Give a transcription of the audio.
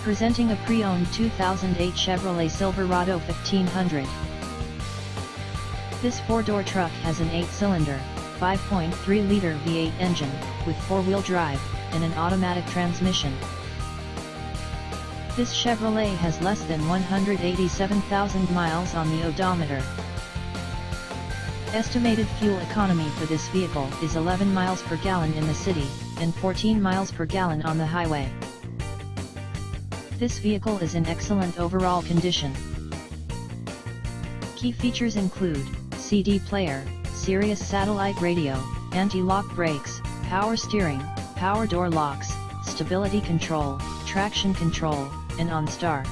Presenting a pre-owned 2008 Chevrolet Silverado 1500. This four-door truck has an 8-cylinder, 5.3-liter V8 engine, with four-wheel drive, and an automatic transmission. This Chevrolet has less than 187,000 miles on the odometer. Estimated fuel economy for this vehicle is 11 miles per gallon in the city, and 14 miles per gallon on the highway. This vehicle is in excellent overall condition. Key features include CD player, Sirius satellite radio, anti-lock brakes, power steering, power door locks, stability control, traction control, and OnStar.